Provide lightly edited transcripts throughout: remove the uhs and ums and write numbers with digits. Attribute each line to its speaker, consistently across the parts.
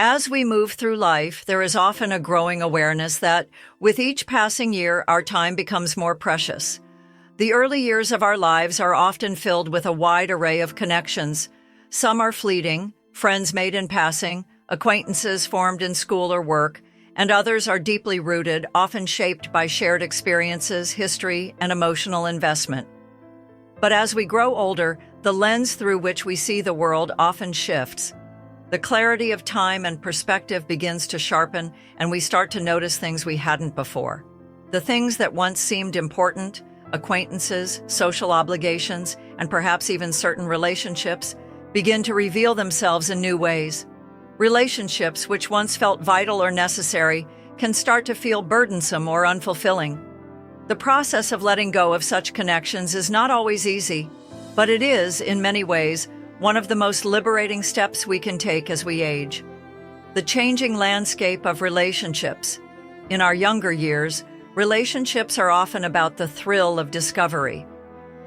Speaker 1: As we move through life, there is often a growing awareness that, with each passing year, our time becomes more precious. The early years of our lives are often filled with a wide array of connections. Some are fleeting, friends made in passing, acquaintances formed in school or work, and others are deeply rooted, often shaped by shared experiences, history, and emotional investment. But as we grow older, the lens through which we see the world often shifts. The clarity of time and perspective begins to sharpen, and we start to notice things we hadn't before. The things that once seemed important, acquaintances, social obligations, and perhaps even certain relationships, begin to reveal themselves in new ways. Relationships which once felt vital or necessary can start to feel burdensome or unfulfilling. The process of letting go of such connections is not always easy, but it is, in many ways, one of the most liberating steps we can take as we age. The changing landscape of relationships. In our younger years, relationships are often about the thrill of discovery.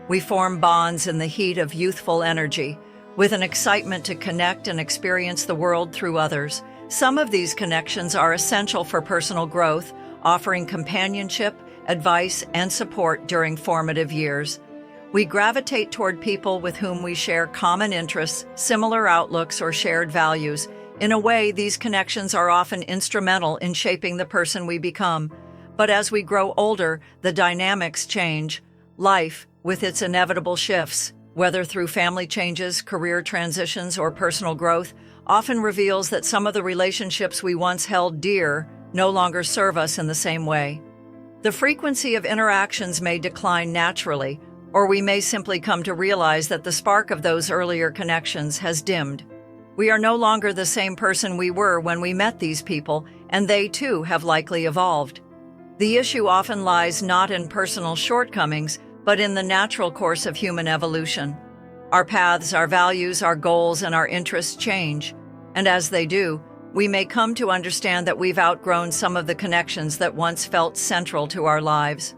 Speaker 1: We form bonds in the heat of youthful energy, with an excitement to connect and experience the world through others. Some of these connections are essential for personal growth, offering companionship, advice, and support during formative years. We gravitate toward people with whom we share common interests, similar outlooks, or shared values. In a way, these connections are often instrumental in shaping the person we become. But as we grow older, the dynamics change. Life, with its inevitable shifts, whether through family changes, career transitions, or personal growth, often reveals that some of the relationships we once held dear no longer serve us in the same way. The frequency of interactions may decline naturally, or we may simply come to realize that the spark of those earlier connections has dimmed. We are no longer the same person we were when we met these people, and they too have likely evolved. The issue often lies not in personal shortcomings, but in the natural course of human evolution. Our paths, our values, our goals, and our interests change, and as they do, we may come to understand that we've outgrown some of the connections that once felt central to our lives.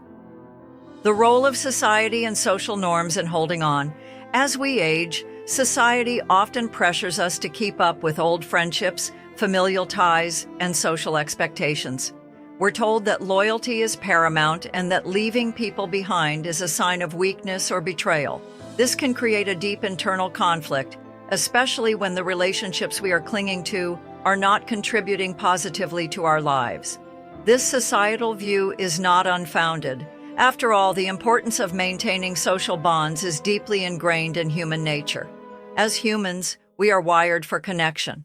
Speaker 1: The role of society and social norms in holding on. As we age, society often pressures us to keep up with old friendships, familial ties, and social expectations. We're told that loyalty is paramount and that leaving people behind is a sign of weakness or betrayal. This can create a deep internal conflict, especially when the relationships we are clinging to are not contributing positively to our lives. This societal view is not unfounded. After all, the importance of maintaining social bonds is deeply ingrained in human nature. As humans, we are wired for connection.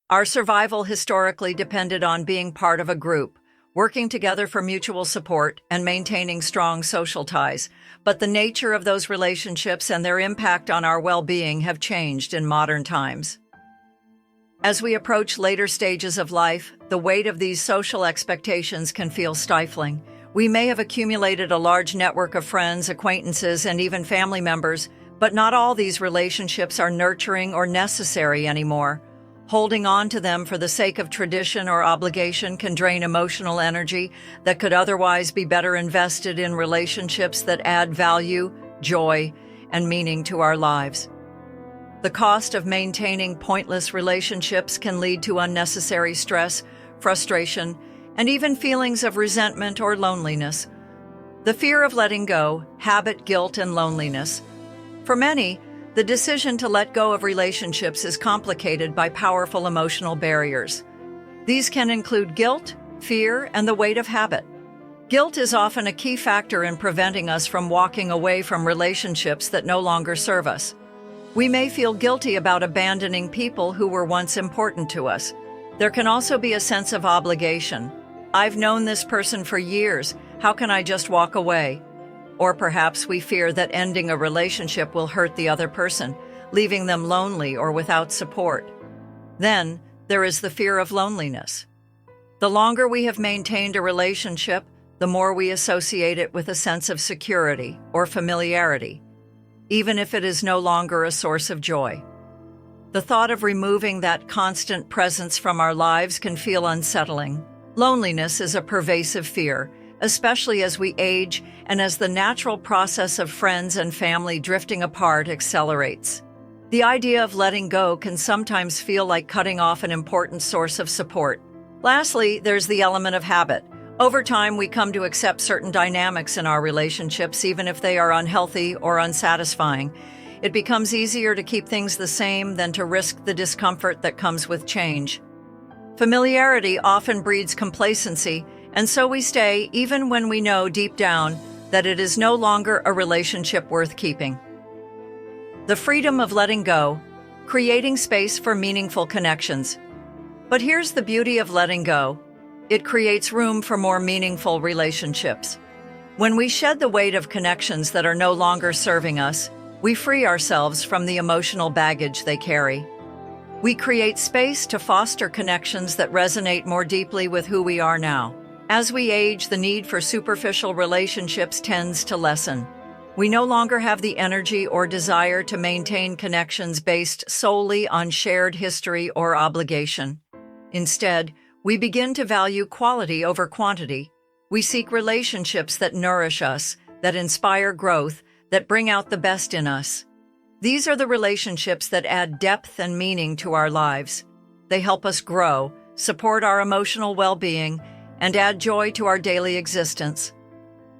Speaker 1: Our survival historically depended on being part of a group, working together for mutual support, and maintaining strong social ties. But the nature of those relationships and their impact on our well-being have changed in modern times. As we approach later stages of life, the weight of these social expectations can feel stifling. We may have accumulated a large network of friends, acquaintances, and even family members, but not all these relationships are nurturing or necessary anymore. Holding on to them for the sake of tradition or obligation can drain emotional energy that could otherwise be better invested in relationships that add value, joy, and meaning to our lives. The cost of maintaining pointless relationships can lead to unnecessary stress, frustration, and even feelings of resentment or loneliness. The fear of letting go, habit, guilt, and loneliness. For many, the decision to let go of relationships is complicated by powerful emotional barriers. These can include guilt, fear, and the weight of habit. Guilt is often a key factor in preventing us from walking away from relationships that no longer serve us. We may feel guilty about abandoning people who were once important to us. There can also be a sense of obligation. I've known this person for years. How can I just walk away? Or perhaps we fear that ending a relationship will hurt the other person, leaving them lonely or without support. Then, there is the fear of loneliness. The longer we have maintained a relationship, the more we associate it with a sense of security or familiarity, even if it is no longer a source of joy. The thought of removing that constant presence from our lives can feel unsettling. Loneliness is a pervasive fear, especially as we age and as the natural process of friends and family drifting apart accelerates. The idea of letting go can sometimes feel like cutting off an important source of support. Lastly, there's the element of habit. Over time, we come to accept certain dynamics in our relationships, even if they are unhealthy or unsatisfying. It becomes easier to keep things the same than to risk the discomfort that comes with change. Familiarity often breeds complacency, and so we stay even when we know deep down that it is no longer a relationship worth keeping. The freedom of letting go, creating space for meaningful connections. But here's the beauty of letting go. It creates room for more meaningful relationships. When we shed the weight of connections that are no longer serving us, we free ourselves from the emotional baggage they carry. We create space to foster connections that resonate more deeply with who we are now. As we age, the need for superficial relationships tends to lessen. We no longer have the energy or desire to maintain connections based solely on shared history or obligation. Instead, we begin to value quality over quantity. We seek relationships that nourish us, that inspire growth, that bring out the best in us. These are the relationships that add depth and meaning to our lives. They help us grow, support our emotional well-being, and add joy to our daily existence.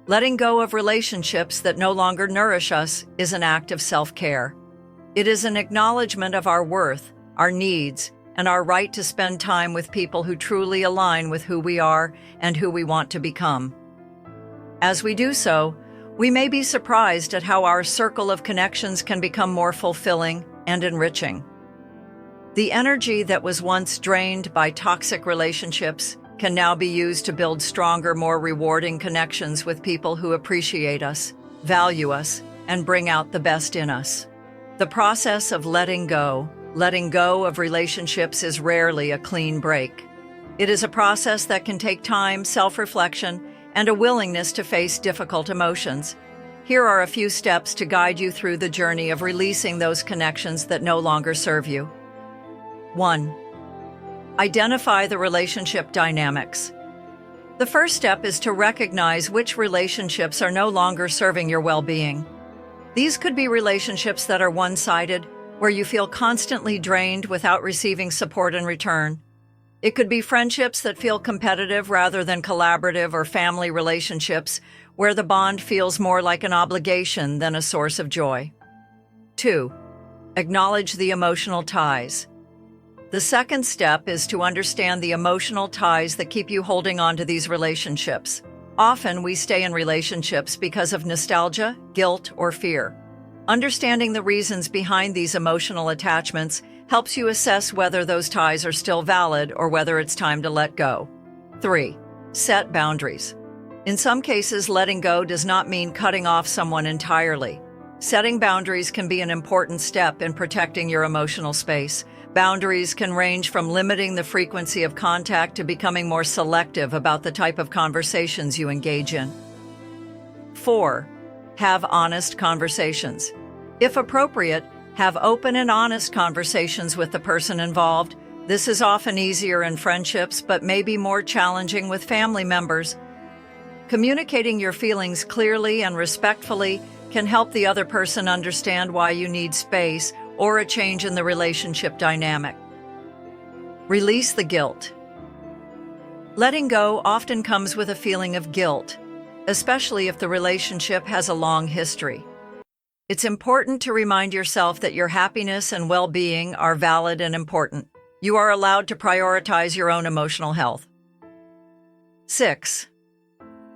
Speaker 1: Letting go of relationships that no longer nourish us is an act of self-care. It is an acknowledgement of our worth, our needs, and our right to spend time with people who truly align with who we are and who we want to become. As we do so, we may be surprised at how our circle of connections can become more fulfilling and enriching. The energy that was once drained by toxic relationships can now be used to build stronger, more rewarding connections with people who appreciate us, value us, and bring out the best in us. The process of letting go of relationships is rarely a clean break. It is a process that can take time, self-reflection, and a willingness to face difficult emotions. Here are a few steps to guide you through the journey of releasing those connections that no longer serve you. 1. Identify the relationship dynamics. The first step is to recognize which relationships are no longer serving your well-being. These could be relationships that are one-sided, where you feel constantly drained without receiving support in return. It could be friendships that feel competitive rather than collaborative, or family relationships where the bond feels more like an obligation than a source of joy. 2. Acknowledge the emotional ties. The second step is to understand the emotional ties that keep you holding on to these relationships. Often we stay in relationships because of nostalgia, guilt, or fear. Understanding the reasons behind these emotional attachments helps you assess whether those ties are still valid or whether it's time to let go. 3. Set boundaries. In some cases, letting go does not mean cutting off someone entirely. Setting boundaries can be an important step in protecting your emotional space. Boundaries can range from limiting the frequency of contact to becoming more selective about the type of conversations you engage in. 4. Have honest conversations. If appropriate, have open and honest conversations with the person involved. This is often easier in friendships, but may be more challenging with family members. Communicating your feelings clearly and respectfully can help the other person understand why you need space or a change in the relationship dynamic. Release the guilt. Letting go often comes with a feeling of guilt, especially if the relationship has a long history. It's important to remind yourself that your happiness and well-being are valid and important. You are allowed to prioritize your own emotional health. 6.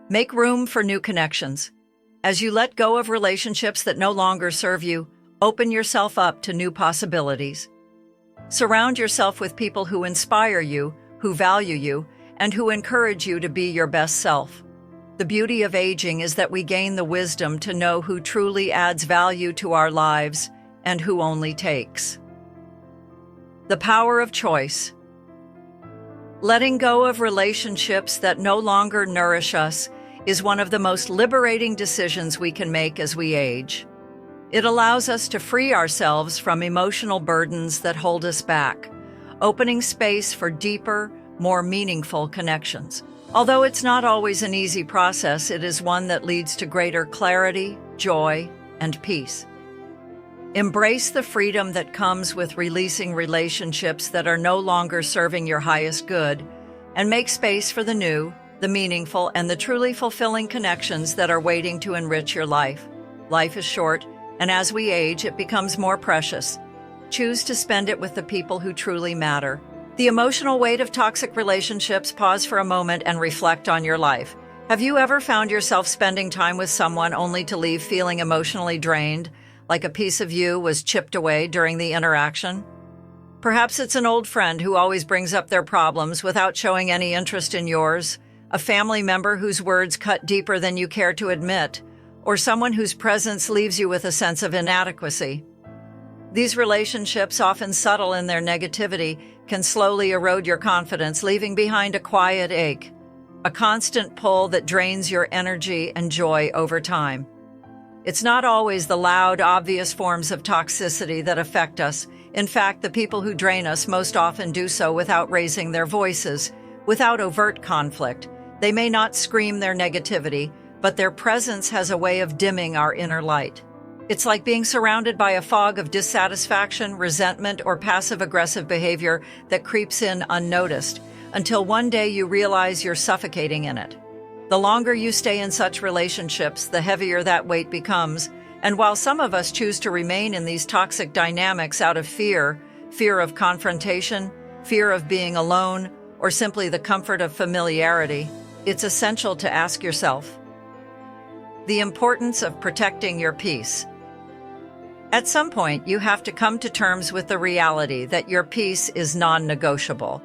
Speaker 1: Make room for new connections. As you let go of relationships that no longer serve you, open yourself up to new possibilities. Surround yourself with people who inspire you, who value you, and who encourage you to be your best self. The beauty of aging is that we gain the wisdom to know who truly adds value to our lives and who only takes. The power of choice. Letting go of relationships that no longer nourish us is one of the most liberating decisions we can make as we age. It allows us to free ourselves from emotional burdens that hold us back, opening space for deeper, more meaningful connections. Although it's not always an easy process, it is one that leads to greater clarity, joy, and peace. Embrace the freedom that comes with releasing relationships that are no longer serving your highest good, and make space for the new, the meaningful, and the truly fulfilling connections that are waiting to enrich your life. Life is short, and as we age, it becomes more precious. Choose to spend it with the people who truly matter. The emotional weight of toxic relationships. Pause for a moment and reflect on your life. Have you ever found yourself spending time with someone only to leave feeling emotionally drained, like a piece of you was chipped away during the interaction? Perhaps it's an old friend who always brings up their problems without showing any interest in yours, a family member whose words cut deeper than you care to admit, or someone whose presence leaves you with a sense of inadequacy. These relationships, often subtle in their negativity, can slowly erode your confidence, leaving behind a quiet ache, a constant pull that drains your energy and joy over time. It's not always the loud, obvious forms of toxicity that affect us. In fact, the people who drain us most often do so without raising their voices, without overt conflict. They may not scream their negativity, but their presence has a way of dimming our inner light. It's like being surrounded by a fog of dissatisfaction, resentment, or passive-aggressive behavior that creeps in unnoticed, until one day you realize you're suffocating in it. The longer you stay in such relationships, the heavier that weight becomes. And while some of us choose to remain in these toxic dynamics out of fear of confrontation, fear of being alone, or simply the comfort of familiarity, it's essential to ask yourself the importance of protecting your peace. At some point, you have to come to terms with the reality that your peace is non-negotiable.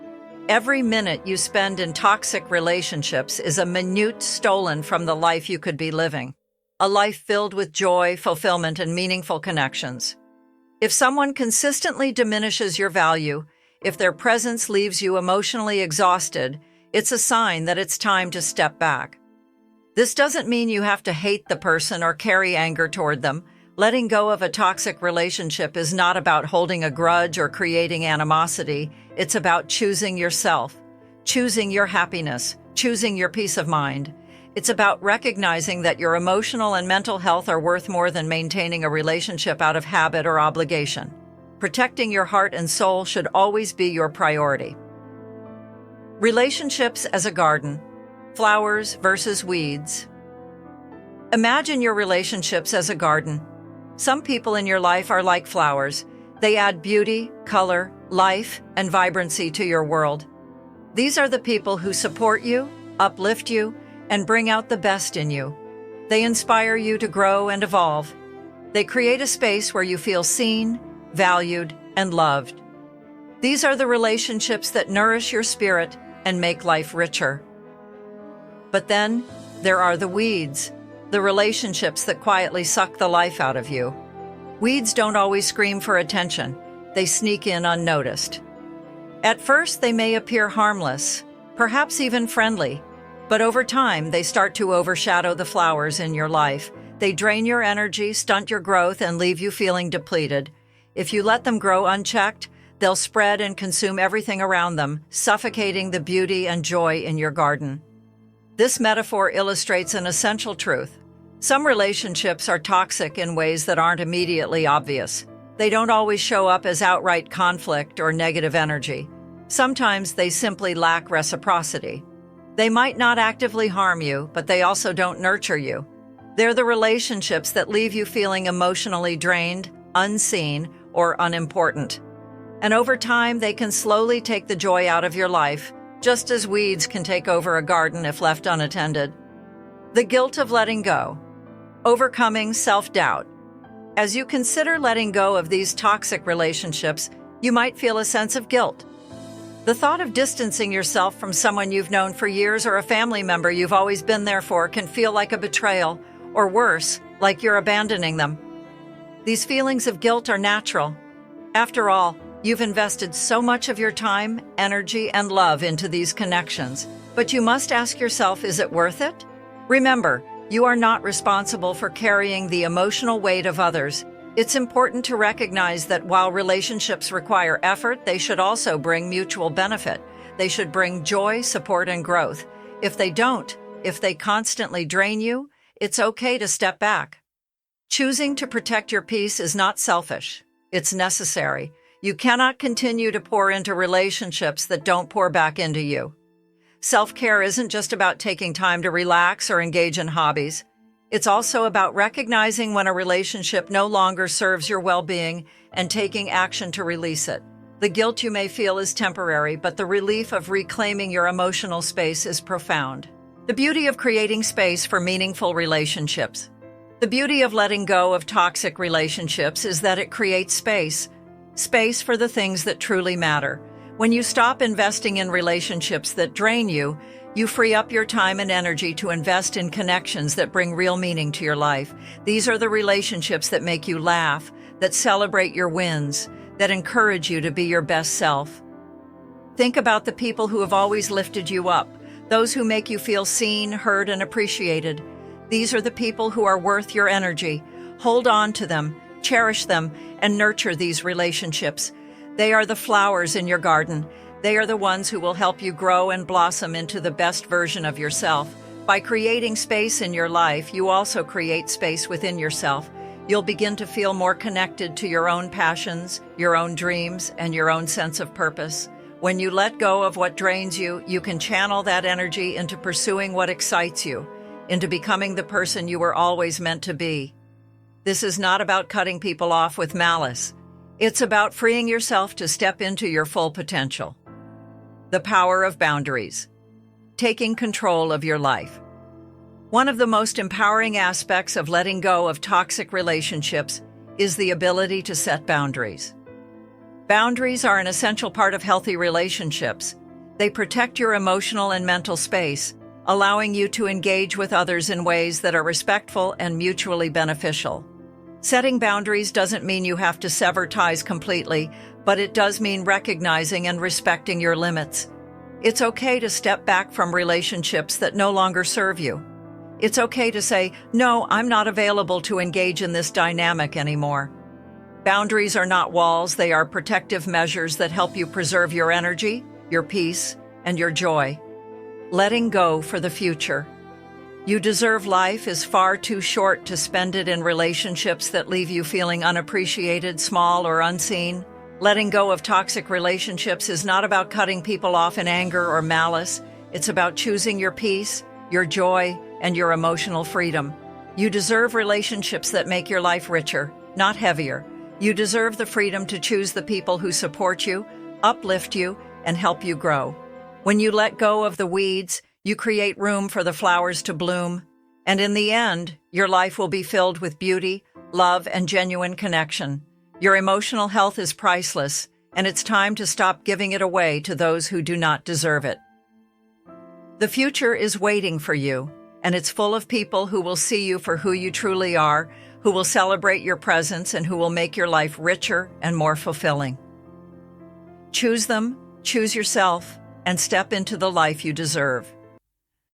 Speaker 1: Every minute you spend in toxic relationships is a minute stolen from the life you could be living, a life filled with joy, fulfillment, and meaningful connections. If someone consistently diminishes your value, if their presence leaves you emotionally exhausted, it's a sign that it's time to step back. This doesn't mean you have to hate the person or carry anger toward them. Letting go of a toxic relationship is not about holding a grudge or creating animosity. It's about choosing yourself, choosing your happiness, choosing your peace of mind. It's about recognizing that your emotional and mental health are worth more than maintaining a relationship out of habit or obligation. Protecting your heart and soul should always be your priority. Relationships as a garden. Flowers versus weeds. Imagine your relationships as a garden. Some people in your life are like flowers. They add beauty, color, life, and vibrancy to your world. These are the people who support you, uplift you, and bring out the best in you. They inspire you to grow and evolve. They create a space where you feel seen, valued, and loved. These are the relationships that nourish your spirit and make life richer. But then, there are the weeds, the relationships that quietly suck the life out of you. Weeds don't always scream for attention. They sneak in unnoticed. At first, they may appear harmless, perhaps even friendly, but over time, they start to overshadow the flowers in your life. They drain your energy, stunt your growth, and leave you feeling depleted. If you let them grow unchecked, they'll spread and consume everything around them, suffocating the beauty and joy in your garden. This metaphor illustrates an essential truth. Some relationships are toxic in ways that aren't immediately obvious. They don't always show up as outright conflict or negative energy. Sometimes they simply lack reciprocity. They might not actively harm you, but they also don't nurture you. They're the relationships that leave you feeling emotionally drained, unseen, or unimportant. And over time, they can slowly take the joy out of your life, just as weeds can take over a garden if left unattended. The guilt of letting go. Overcoming self-doubt. As you consider letting go of these toxic relationships, you might feel a sense of guilt. The thought of distancing yourself from someone you've known for years or a family member you've always been there for can feel like a betrayal, or worse, like you're abandoning them. These feelings of guilt are natural. After all, you've invested so much of your time, energy, and love into these connections. But you must ask yourself, is it worth it? Remember, you are not responsible for carrying the emotional weight of others. It's important to recognize that while relationships require effort, they should also bring mutual benefit. They should bring joy, support, and growth. If they don't, if they constantly drain you, it's okay to step back. Choosing to protect your peace is not selfish. It's necessary. You cannot continue to pour into relationships that don't pour back into you. Self-care isn't just about taking time to relax or engage in hobbies. It's also about recognizing when a relationship no longer serves your well-being and taking action to release it. The guilt you may feel is temporary, but the relief of reclaiming your emotional space is profound. The beauty of creating space for meaningful relationships. The beauty of letting go of toxic relationships is that it creates space for the things that truly matter. When you stop investing in relationships that drain you, you free up your time and energy to invest in connections that bring real meaning to your life. These are the relationships that make you laugh, that celebrate your wins, that encourage you to be your best self. Think about the people who have always lifted you up, those who make you feel seen, heard, and appreciated. These are the people who are worth your energy. Hold on to them, cherish them, and nurture these relationships. They are the flowers in your garden. They are the ones who will help you grow and blossom into the best version of yourself. By creating space in your life, you also create space within yourself. You'll begin to feel more connected to your own passions, your own dreams, and your own sense of purpose. When you let go of what drains you, you can channel that energy into pursuing what excites you, into becoming the person you were always meant to be. This is not about cutting people off with malice. It's about freeing yourself to step into your full potential. The power of boundaries. Taking control of your life. One of the most empowering aspects of letting go of toxic relationships is the ability to set boundaries. Boundaries are an essential part of healthy relationships. They protect your emotional and mental space, allowing you to engage with others in ways that are respectful and mutually beneficial. Setting boundaries doesn't mean you have to sever ties completely, but it does mean recognizing and respecting your limits. It's okay to step back from relationships that no longer serve you. It's okay to say, "No, I'm not available to engage in this dynamic anymore." Boundaries are not walls, they are protective measures that help you preserve your energy, your peace, and your joy. Letting go for the future. You deserve life is far too short to spend it in relationships that leave you feeling unappreciated, small, or unseen. Letting go of toxic relationships is not about cutting people off in anger or malice. It's about choosing your peace, your joy, and your emotional freedom. You deserve relationships that make your life richer, not heavier. You deserve the freedom to choose the people who support you, uplift you, and help you grow. When you let go of the weeds, you create room for the flowers to bloom. And in the end, your life will be filled with beauty, love, and genuine connection. Your emotional health is priceless, and it's time to stop giving it away to those who do not deserve it. The future is waiting for you, and it's full of people who will see you for who you truly are, who will celebrate your presence, and who will make your life richer and more fulfilling. Choose them, choose yourself, and step into the life you deserve.